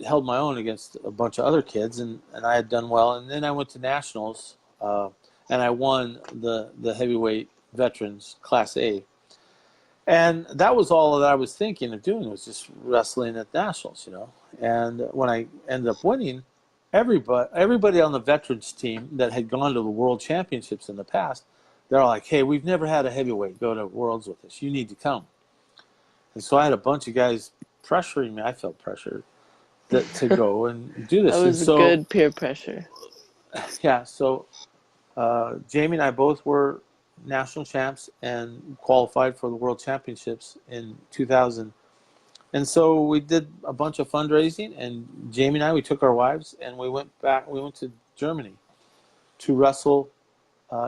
held my own against a bunch of other kids, and I had done well. And then I went to nationals, and I won the heavyweight veterans Class A. And that was all that I was thinking of doing, was just wrestling at nationals. And when I ended up winning, everybody on the veterans team that had gone to the world championships in the past, they're all like, "Hey, we've never had a heavyweight go to worlds with us. You need to come." And so I had a bunch of guys pressuring me. I felt pressured to go and do That this. And was so, good peer pressure. yeah, so Jamie and I both were national champs and qualified for the World Championships in 2000. And so we did a bunch of fundraising, and Jamie and I, we took our wives and we went back. We went to Germany to wrestle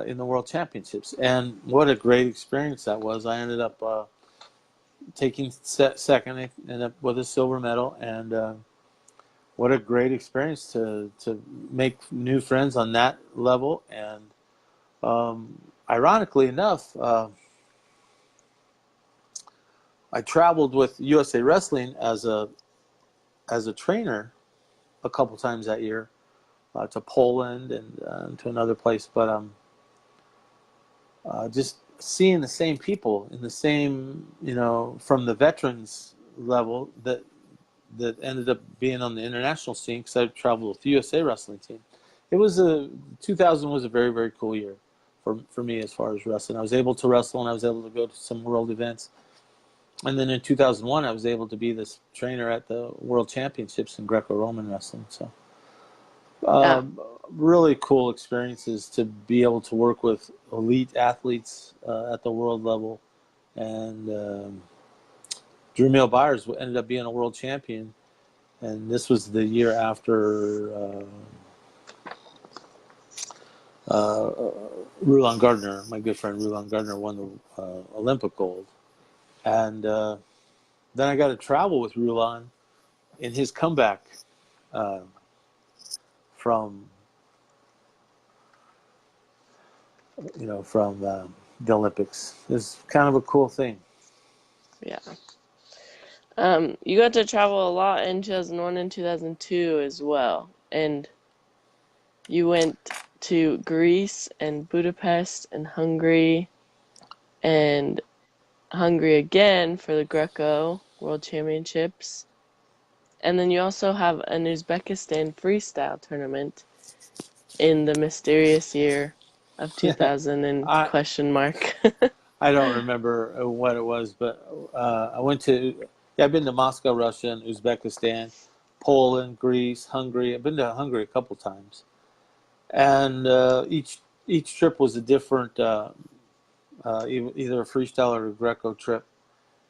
in the World Championships, and what a great experience that was. I ended up taking second, I ended up with a silver medal, and what a great experience to make new friends on that level. And ironically enough, I traveled with USA Wrestling as a trainer a couple times that year to Poland and to another place. But just seeing the same people in the same, from the veterans level that ended up being on the international scene, because I traveled with the USA Wrestling team. 2000 was a very, very cool year for me as far as wrestling. I was able to wrestle, and I was able to go to some world events. And then in 2001, I was able to be this trainer at the World Championships in Greco-Roman wrestling. So Yeah. really cool experiences to be able to work with elite athletes at the world level. And Drew Meal Byers ended up being a world champion. And this was the year after Rulon Gardner, my good friend Rulon Gardner, won the Olympic gold. And then I got to travel with Rulon in his comeback from the Olympics. It's kind of a cool thing. Yeah. You got to travel a lot in 2001 and 2002 as well. And you went to Greece and Budapest and Hungary again for the Greco World Championships. And then you also have an Uzbekistan freestyle tournament in the mysterious year of 2000 and I question mark. I don't remember what it was, but I went to. Yeah, I've been to Moscow, Russia, and Uzbekistan, Poland, Greece, Hungary. I've been to Hungary a couple times, and each trip was a different, either a freestyle or a Greco trip.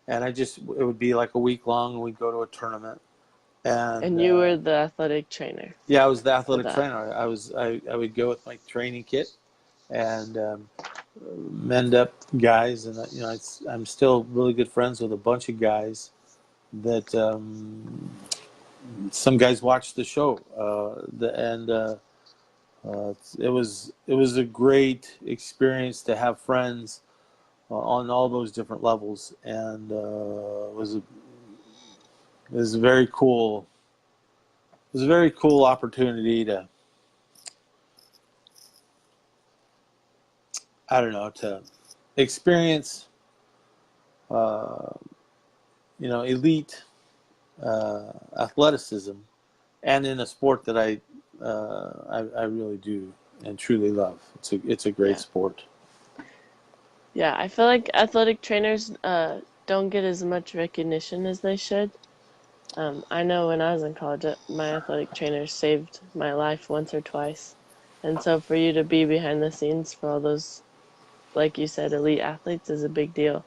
And it would be like a week long, and we'd go to a tournament. And And you were the athletic trainer yeah, I was the for athletic that. trainer. I would go with my training kit and mend up guys, and I'm still really good friends with a bunch of guys that some guys watch the show, it was a great experience to have friends on all those different levels, and it was a very cool. It was a very cool opportunity to, I don't know, to experience, elite athleticism, and in a sport that I really do and truly love. It's a great Yeah. sport. Yeah, I feel like athletic trainers don't get as much recognition as they should. I know when I was in college, my athletic trainer saved my life once or twice. And so for you to be behind the scenes for all those, like you said, elite athletes is a big deal.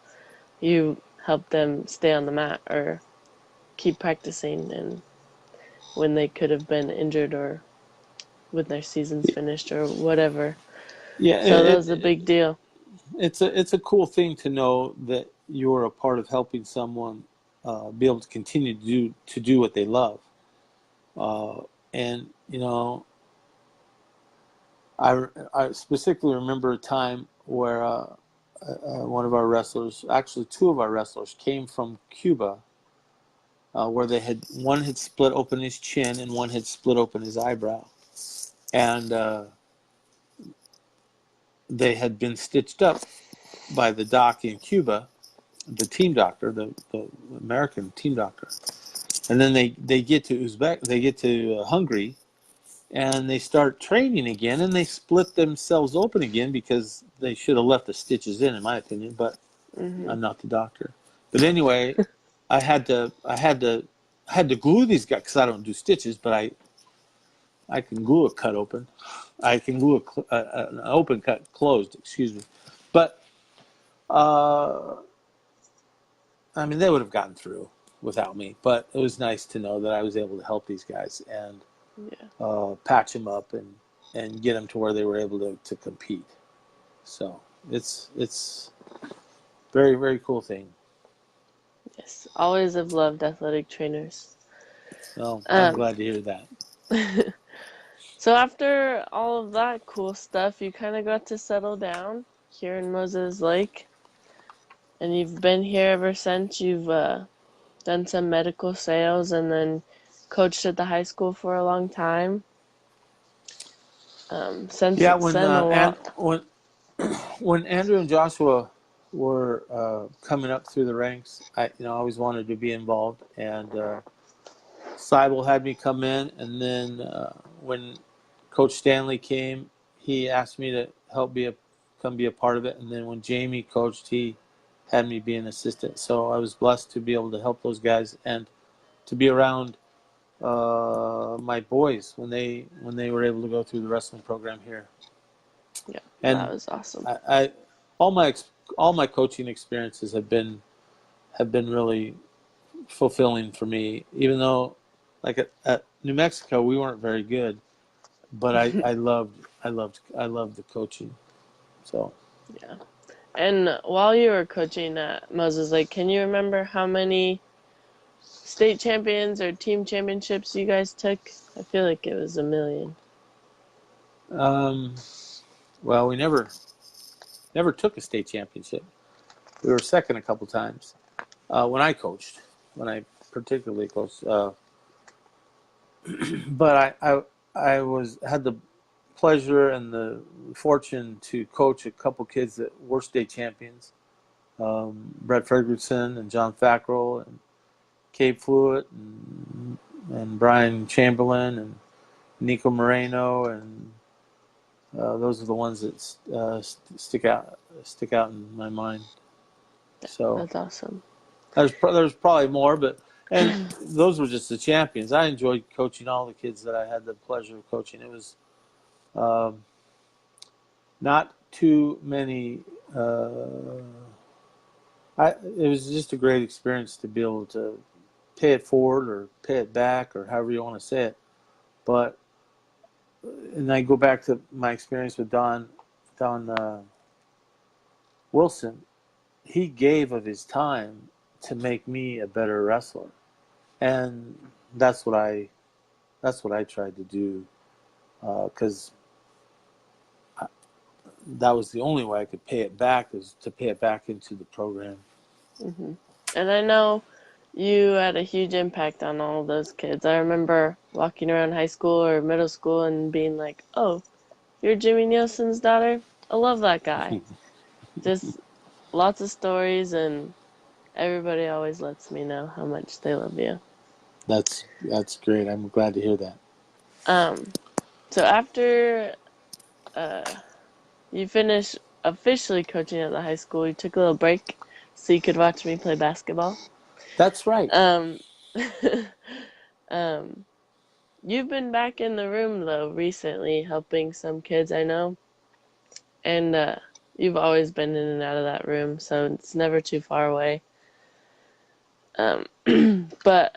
You help them stay on the mat or keep practicing and when they could have been injured or when their season's finished or whatever. Yeah, So that was a big deal. it's a cool thing to know that you're a part of helping someone be able to continue to do what they love. And I specifically remember a time where one of our wrestlers, actually two of our wrestlers, came from Cuba, where one had split open his chin and one had split open his eyebrow, and they had been stitched up by the doc in Cuba, the team doctor, the American team doctor, and then they get to Hungary, and they start training again, and they split themselves open again because they should have left the stitches in my opinion, but Hmm. I'm not the doctor. But anyway, I had to glue these guys because I don't do stitches, but I can glue a cut open. I can glue an open cut closed. Excuse me, but uh, I mean they would have gotten through without me. But it was nice to know that I was able to help these guys and Yeah. patch them up and get them to where they were able to compete. So it's very, very cool thing. Yes. Always have loved athletic trainers. Well, I'm Um, glad to hear that. so after all of that cool stuff, you kind of got to settle down here in Moses Lake, and you've been here ever since. You've done some medical sales and then coached at the high school for a long time. Since Yeah, it's been a lot. when Andrew and Joshua were coming up through the ranks, I always wanted to be involved, and Seibel had me come in, and then when Coach Stanley came, he asked me to come be a part of it, and then when Jamie coached, he had me be an assistant. So I was blessed to be able to help those guys and to be around my boys when they were able to go through the wrestling program here. Yeah, that And was awesome. I all my coaching experiences have been really fulfilling for me. Even though, like at New Mexico, we weren't very good, but I loved the coaching. So Yeah. And while you were coaching at Moses Lake, can you remember how many state champions or team championships you guys took? I feel like it was a million. um, well, we never took a state championship. We were second a couple times when I coached, when I particularly coached. But I had the pleasure and the fortune to coach a couple kids that were state champions. Brett Fredrickson and John Fackrell and Cape Fluitt and Brian Chamberlain and Nico Moreno, and those are the ones that stick out in my mind. So That's awesome. there's probably more, but and those were just the champions. I enjoyed coaching all the kids that I had the pleasure of coaching. It was um, not too many. It was just a great experience to be able to pay it forward or pay it back or however you want to say it. But and I go back to my experience with Don Wilson. He gave of his time to make me a better wrestler, and that's what I tried to do because that was the only way I could pay it back, is to pay it back into the program. hmm And I know you had a huge impact on all of those kids. I remember walking around high school or middle school and being like, "Oh, you're Jimmy Nielsen's daughter? I love that guy." Just lots of stories, and everybody always lets me know how much they love you. That's great. I'm glad to hear that. Um, so after uh, you finished officially coaching at the high school, you took a little break so you could watch me play basketball. That's right. Um, um, you've been back in the room though recently, helping some kids I know, and you've always been in and out of that room, so it's never too far away. Um, but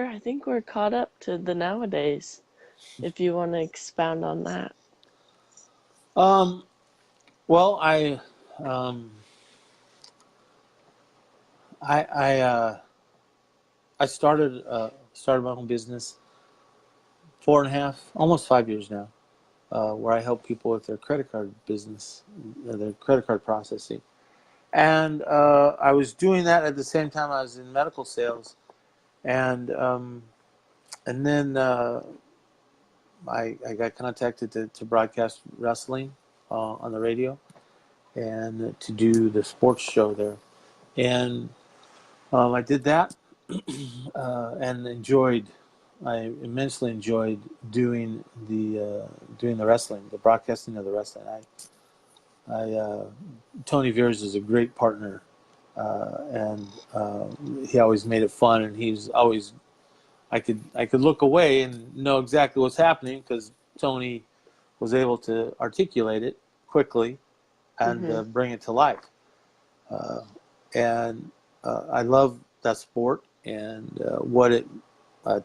I think we're caught up to the nowadays. If you want to expound on that. Um, well, um, I I started my own business 4.5, almost 5 years now, where I help people with their credit card business, their credit card processing. And I was doing that at the same time I was in medical sales, and then I got contacted to broadcast wrestling on the radio and to do the sports show there, and I did that and enjoyed. I immensely enjoyed doing the wrestling, the broadcasting of the wrestling. Tony Veers is a great partner and he always made it fun. And he was always I could look away and know exactly what's happening because Tony was able to articulate it quickly and Mm-hmm. bring it to life. And I love that sport and what it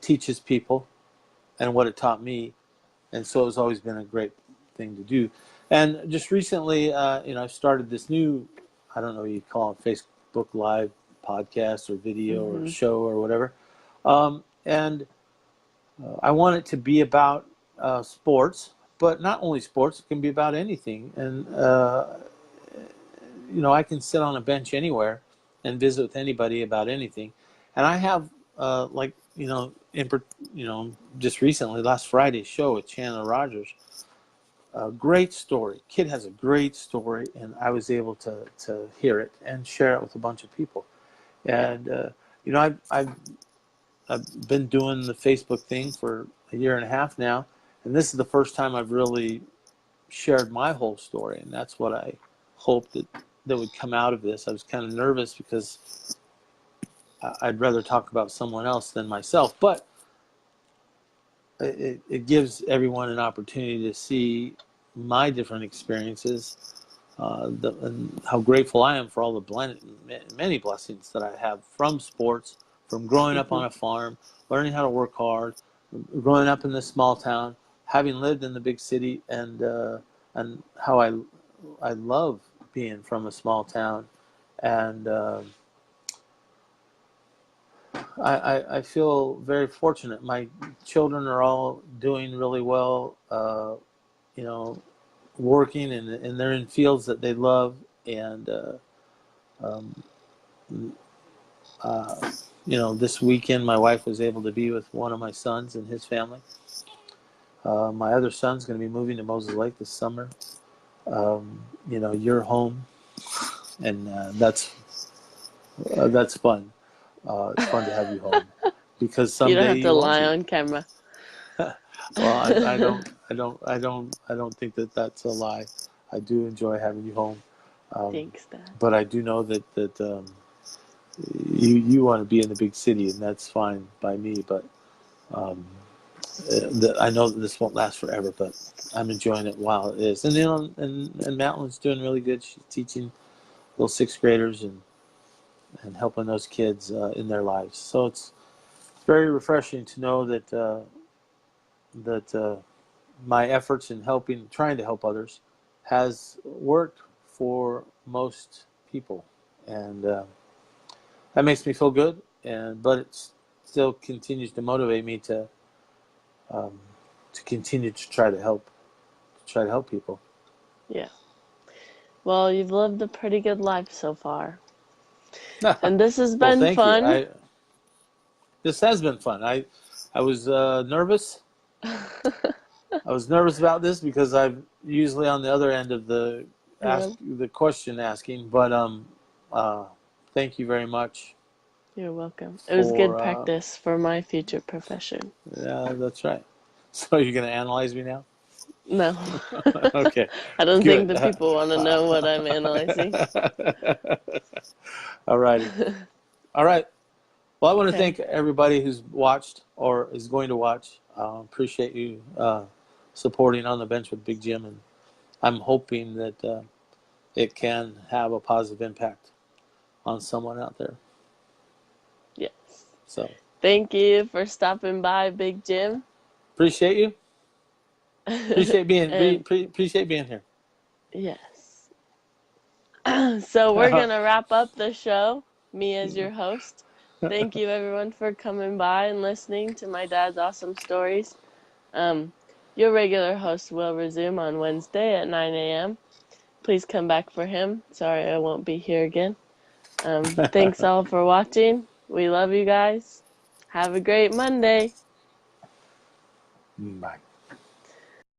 teaches people and what it taught me. And so it's always been a great thing to do. And just recently, I've started this new, I don't know what you call it, Facebook Live podcast or video or Mm-hmm. show or whatever. And I want it to be about sports, but not only sports, it can be about anything. And I can sit on a bench anywhere and visit with anybody about anything. And I have, just recently, last Friday's show with Chandler Rogers, a great story. Kid has a great story, and I was able to hear it and share it with a bunch of people. And, I've been doing the Facebook thing for a year and a half now, and this is the first time I've really shared my whole story, and that's what I hoped that would come out of this. I was kind of nervous because I'd rather talk about someone else than myself, but it gives everyone an opportunity to see my different experiences, and how grateful I am for all the many blessings that I have from sports, from growing up Mm-hmm. on a farm, learning how to work hard, growing up in this small town, having lived in the big city, and how I love being from a small town, and I feel very fortunate. My children are all doing really well, working, and they're in fields that they love, and um, this weekend my wife was able to be with one of my sons and his family. My other son's going to be moving to Moses Lake this summer. You're home, and that's fun. It's fun to have you home because You don't someday have to you won't lie be. on camera. Well, I don't think that that's a lie. I do enjoy having you home, Thanks, Dad. but I do know that you want to be in the big city, and that's fine by me. But um, I know that this won't last forever, but I'm enjoying it while it is. And and Madeline's doing really good. She's teaching little sixth graders and helping those kids in their lives. So it's very refreshing to know that my efforts in trying to help others, has worked for most people, and that makes me feel good. But it still continues to motivate me um, to continue to try to help people. Yeah. Well, you've lived a pretty good life so far. And this has Well, been thank you. fun. This has been fun. I was nervous. I was nervous about this because I'm usually on the other end of the Yeah, question asking. But thank you very much you're welcome. It was good for. practice for my future profession. Yeah, that's right. So you're gonna analyze me now? No, Okay, I don't think good. the people want to know what I'm analyzing. All righty. All right. Well, I want to Okay. thank everybody who's watched or is going to watch. Appreciate you supporting On the Bench with Big Jim, and I'm hoping that it can have a positive impact on someone out there. Yes. So Thank you for stopping by, Big Jim. appreciate you. And Appreciate being here. yes. So we're going to wrap up the show, me as your host. Thank you, everyone, for coming by and listening to my dad's awesome stories. Your regular host will resume on Wednesday at 9 a.m. Please come back for him. Sorry I won't be here again. Thanks all for watching. We love you guys. Have a great Monday. Bye.